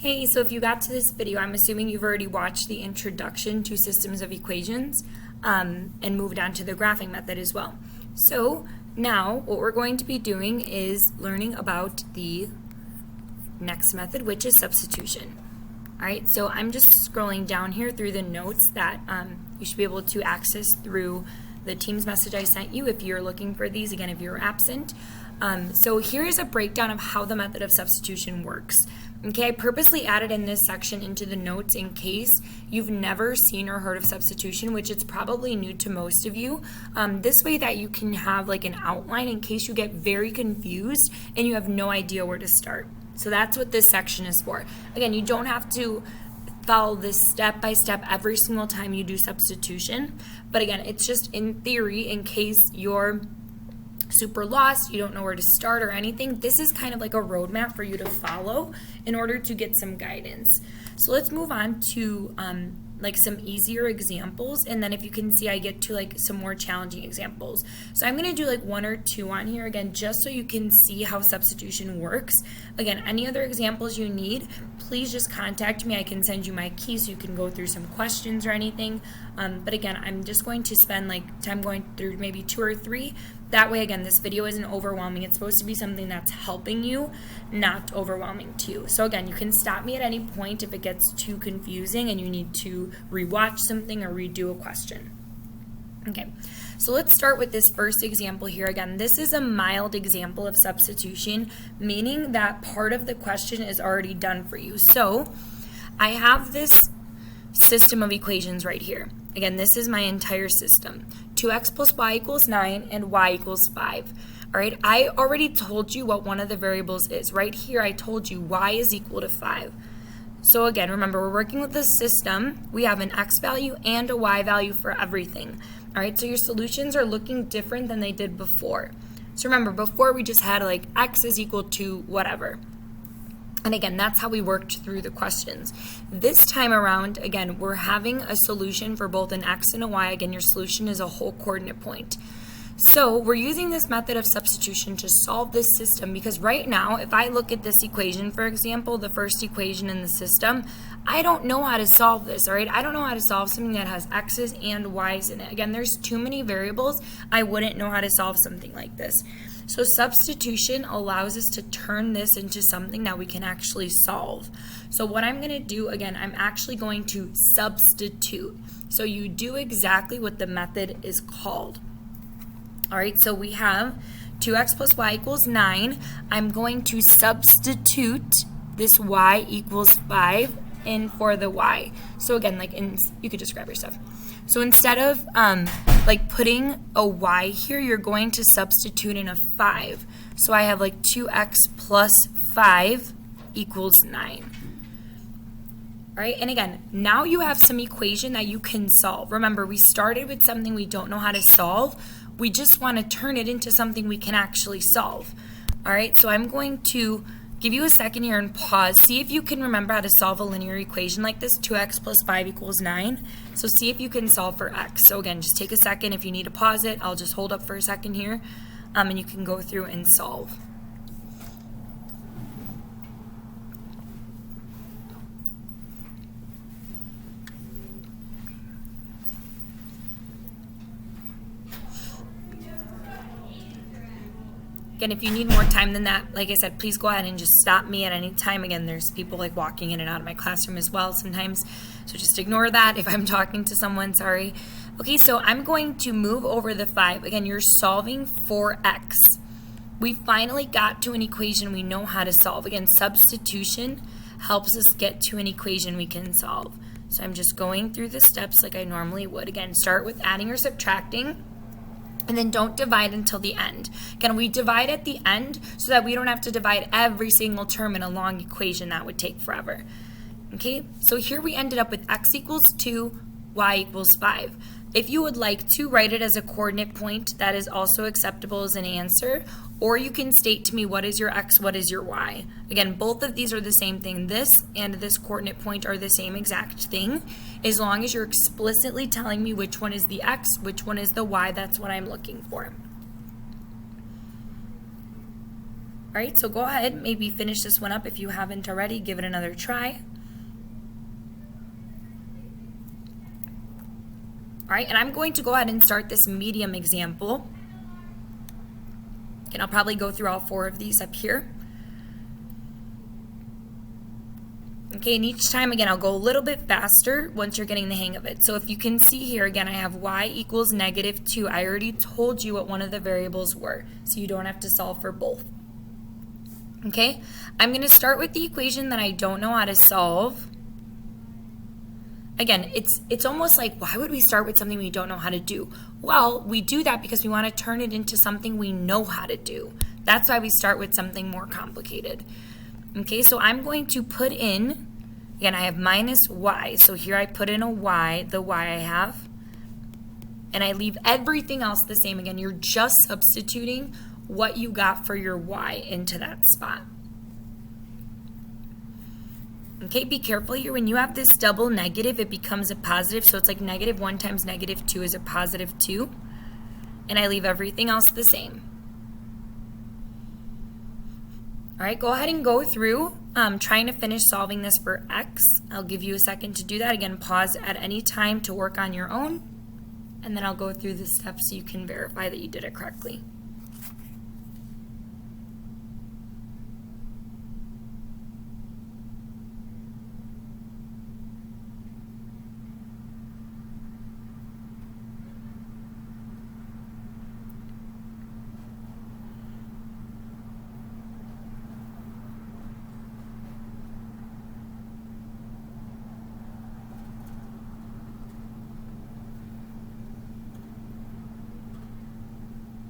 Hey, so if you got to this video, I'm assuming you've already watched the introduction to systems of equations and moved on to the graphing method as well. So now what we're going to be doing is learning about the next method, which is substitution. All right, so I'm just scrolling down here through the notes that you should be able to access through the Teams message I sent you if you're looking for these, again, if you're absent. So here is a breakdown of how the method of substitution works. Okay, I purposely added in this section into the notes in case you've never seen or heard of substitution, which it's probably new to most of you. This way that you can have like an outline in case you get very confused and you have no idea where to start. So that's what this section is for. Again, you don't have to follow this step by step every single time you do substitution. But again, it's just in theory in case you're super lost, you don't know where to start or anything. This is kind of like a roadmap for you to follow in order to get some guidance. So let's move on to like some easier examples, and then if you can see, I get to like some more challenging examples. So I'm going to do like one or two on here again, just so you can see how substitution works. Again, any other examples you need, please just contact me. I can send you my key so you can go through some questions or anything. But again, I'm just going to spend like time going through maybe two or three. That way, again, this video isn't overwhelming. It's supposed to be something that's helping you, not overwhelming to you. So again, you can stop me at any point if it gets too confusing and you need to rewatch something or redo a question. Okay, so let's start with this first example here. Again, this is a mild example of substitution, meaning that part of the question is already done for you. So I have this system of equations right here. Again, this is my entire system. 2x plus y equals 9 and y equals 5. All right, I already told you what one of the variables is. Right here, I told you y is equal to 5. So again, remember, we're working with the system. We have an x value and a y value for everything. All right, so your solutions are looking different than they did before. So remember, before we just had like x is equal to whatever. And again, that's how we worked through the questions. This time around, again, we're having a solution for both an x and a y. Again, your solution is a whole coordinate point. So we're using this method of substitution to solve this system because right now, if I look at this equation, for example, the first equation in the system, I don't know how to solve this, all right? I don't know how to solve something that has x's and y's in it. Again, there's too many variables. I wouldn't know how to solve something like this. So substitution allows us to turn this into something that we can actually solve. So what I'm going to do, again, I'm actually going to substitute. So you do exactly what the method is called. All right, so we have 2x plus y equals 9. I'm going to substitute this y equals 5 in for the y. So again, like you could just grab your stuff. So instead of like putting a y here, you're going to substitute in a 5. So I have like 2x plus 5 equals 9. All right, and again, now you have some equation that you can solve. Remember, we started with something we don't know how to solve. We just want to turn it into something we can actually solve. All right, so I'm going to give you a second here and pause. See if you can remember how to solve a linear equation like this, 2x plus 5 equals 9. So see if you can solve for x. So again, just take a second. If you need to pause it, I'll just hold up for a second here, and you can go through and solve. Again, if you need more time than that, like I said, please go ahead and just stop me at any time. Again, there's people like walking in and out of my classroom as well sometimes, so just ignore that if I'm talking to someone, sorry. Okay, so I'm going to move over the 5. Again, you're solving for x. We finally got to an equation we know how to solve. Again, substitution helps us get to an equation we can solve. So I'm just going through the steps like I normally would. Again, start with adding or subtracting. And then don't divide until the end. Again, we divide at the end so that we don't have to divide every single term in a long equation. That would take forever. Okay, so here we ended up with x equals 2, y equals 5. If you would like to write it as a coordinate point, that is also acceptable as an answer. Or you can state to me what is your x, what is your y. Again, both of these are the same thing. This and this coordinate point are the same exact thing. As long as you're explicitly telling me which one is the x, which one is the y, that's what I'm looking for. All right, so go ahead, maybe finish this one up if you haven't already. Give it another try. All right, and I'm going to go ahead and start this medium example. And I'll probably go through all 4 of these up here. Okay, and each time, again, I'll go a little bit faster once you're getting the hang of it. So if you can see here, again, I have y equals -2. I already told you what one of the variables were, so you don't have to solve for both. Okay, I'm going to start with the equation that I don't know how to solve. Again, it's almost like, why would we start with something we don't know how to do? Well, we do that because we want to turn it into something we know how to do. That's why we start with something more complicated. Okay, so I'm going to put in, again, I have minus y. So here I put in a y, the y I have, and I leave everything else the same. Again, you're just substituting what you got for your y into that spot. Okay, be careful here. When you have this double negative, it becomes a positive. So it's like -1 times -2 is a +2. And I leave everything else the same. All right, go ahead and go through trying to finish solving this for x. I'll give you a second to do that. Again, pause at any time to work on your own. And then I'll go through the steps so you can verify that you did it correctly.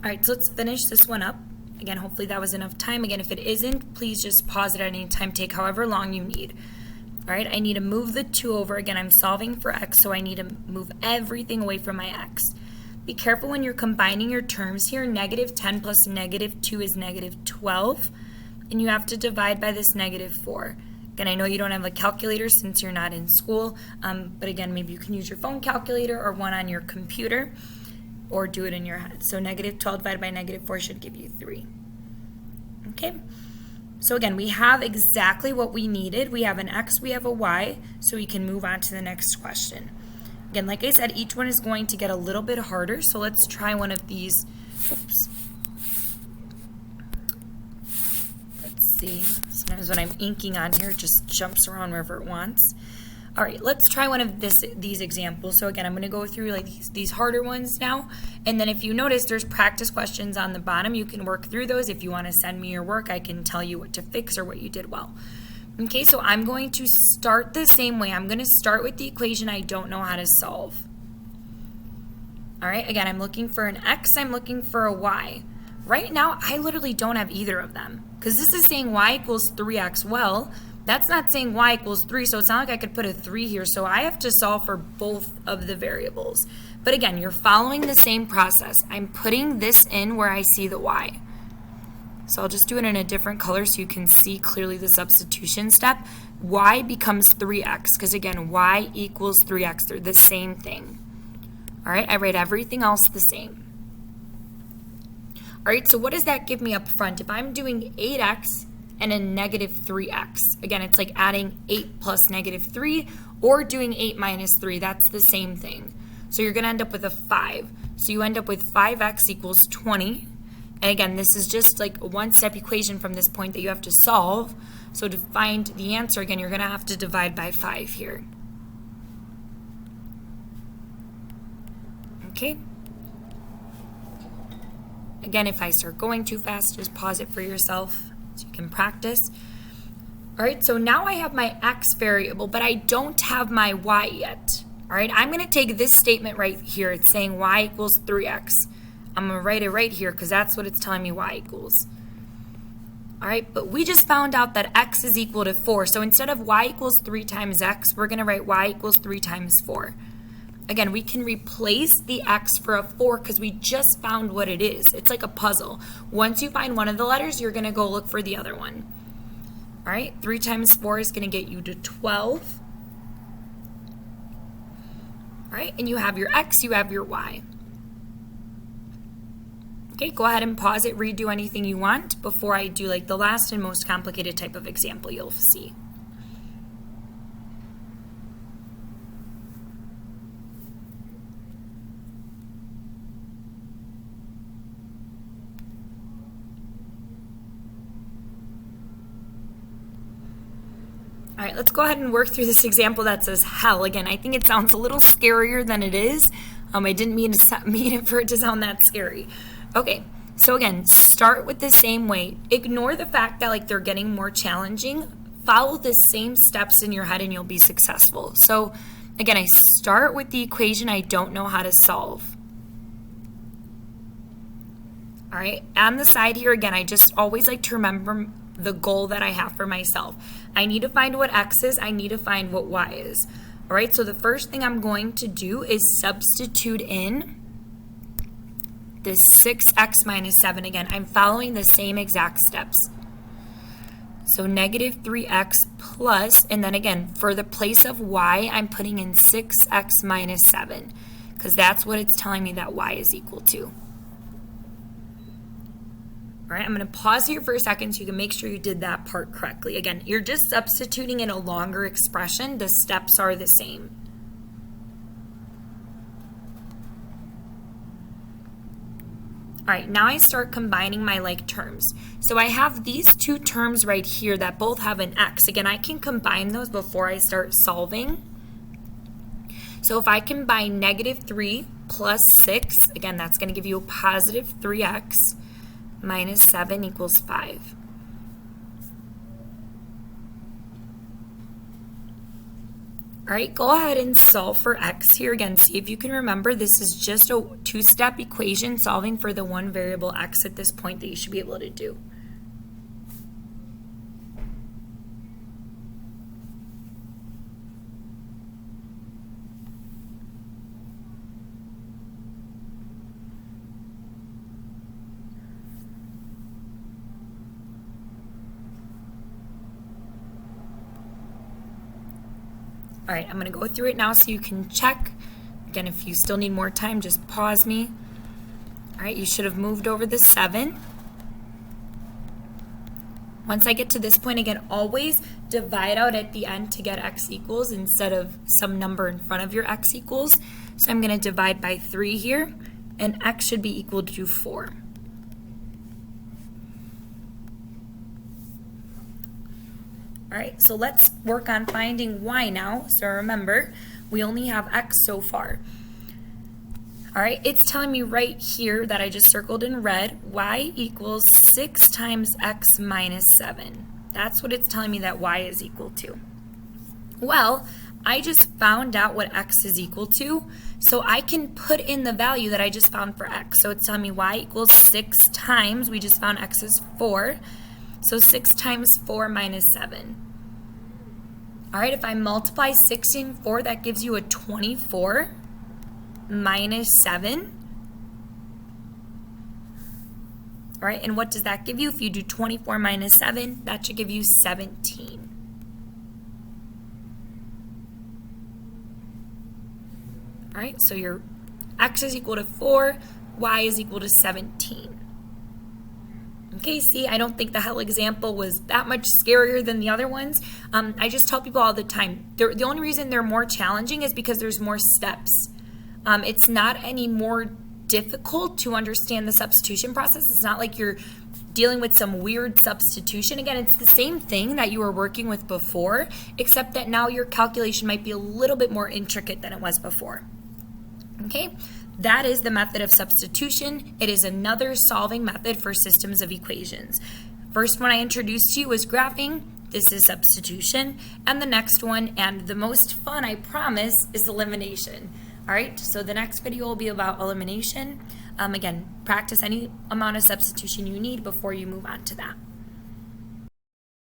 All right, so let's finish this one up. Again, hopefully that was enough time. Again, if it isn't, please just pause it at any time. Take however long you need. All right, I need to move the 2 over. Again, I'm solving for x, so I need to move everything away from my x. Be careful when you're combining your terms here. -10 plus -2 is -12, and you have to divide by this -4. Again, I know you don't have a calculator since you're not in school, but again, maybe you can use your phone calculator or one on your computer, or do it in your head. So -12 divided by -4 should give you 3. Okay, so again, we have exactly what we needed. We have an x, we have a y, so we can move on to the next question. Again, like I said, each one is going to get a little bit harder, so let's try one of these. Oops. Let's see. Sometimes when I'm inking on here, it just jumps around wherever it wants. All right, let's try one of these examples. So again, I'm going to go through like these harder ones now. And then if you notice, there's practice questions on the bottom. You can work through those. If you want to send me your work, I can tell you what to fix or what you did well. Okay, so I'm going to start the same way. I'm going to start with the equation I don't know how to solve. All right, again, I'm looking for an x. I'm looking for a y. Right now, I literally don't have either of them because this is saying y equals 3x. Well, that's not saying y equals 3, so it's not like I could put a 3 here. So I have to solve for both of the variables. But again, you're following the same process. I'm putting this in where I see the y. So I'll just do it in a different color so you can see clearly the substitution step. Y becomes 3x because again, y equals 3x. They're the same thing. All right, I write everything else the same. All right, so what does that give me up front? If I'm doing 8x and a -3x. Again, it's like adding 8 plus -3 or doing 8 minus 3. That's the same thing. So you're going to end up with a 5. So you end up with 5x equals 20. And again, this is just like a one-step equation from this point that you have to solve. So to find the answer, again, you're going to have to divide by 5 here. Okay. Again, if I start going too fast, just pause it for yourself so you can practice. All right, so now I have my x variable, but I don't have my y yet. All right, I'm going to take this statement right here. It's saying y equals 3x. I'm going to write it right here because that's what it's telling me y equals. All right, but we just found out that x is equal to 4. So instead of y equals 3 times x, we're going to write y equals 3 times 4. Again, we can replace the x for a 4 because we just found what it is. It's like a puzzle. Once you find one of the letters, you're going to go look for the other one. All right, 3 times 4 is going to get you to 12. All right, and you have your x, you have your y. Okay, go ahead and pause it, redo anything you want before I do like the last and most complicated type of example you'll see. All right, let's go ahead and work through this example that says hell. Again, I think it sounds a little scarier than it is. I didn't mean it for it to sound that scary. Okay, so again, start with the same way. Ignore the fact that like they're getting more challenging. Follow the same steps in your head and you'll be successful. So again, I start with the equation I don't know how to solve. All right, on the side here, again, I just always like to remember the goal that I have for myself. I need to find what x is, I need to find what y is. All right, so the first thing I'm going to do is substitute in this 6x minus 7. Again, I'm following the same exact steps. So negative 3x plus, and then again, for the place of y, I'm putting in 6x minus 7, because that's what it's telling me that y is equal to. All right, I'm going to pause here for a second so you can make sure you did that part correctly. Again, you're just substituting in a longer expression. The steps are the same. All right, now I start combining my like terms. So I have these two terms right here that both have an x. Again, I can combine those before I start solving. So if I combine negative 3 plus 6, again, that's going to give you a positive 3x. Minus 7 equals 5. All right, go ahead and solve for x here. Again, see if you can remember this is just a two-step equation solving for the one variable x at this point that you should be able to do. All right, I'm going to go through it now so you can check. Again, if you still need more time, just pause me. All right, you should have moved over the 7. Once I get to this point, again, always divide out at the end to get x equals instead of some number in front of your x equals. So I'm going to divide by 3 here, and x should be equal to 4. All right, so let's work on finding y now. So remember, we only have x so far. All right, it's telling me right here that I just circled in red, y equals 6 times x minus 7. That's what it's telling me that y is equal to. Well, I just found out what x is equal to, so I can put in the value that I just found for x. So it's telling me y equals 6 times, we just found x is 4, so 6 times 4 minus 7. All right, if I multiply 6 and 4, that gives you a 24 minus 7. All right, and what does that give you? If you do 24 minus 7, that should give you 17. All right, so your x is equal to 4, y is equal to 17. Okay, see, I don't think the hell example was that much scarier than the other ones. I just tell people all the time, the only reason they're more challenging is because there's more steps. It's not any more difficult to understand the substitution process. It's not like you're dealing with some weird substitution. Again, it's the same thing that you were working with before, except that now your calculation might be a little bit more intricate than it was before. Okay? That is the method of substitution. It is another solving method for systems of equations. First one I introduced to you was graphing. This is substitution. And the next one, and the most fun, I promise, is elimination. All right, so the next video will be about elimination. Again, practice any amount of substitution you need before you move on to that.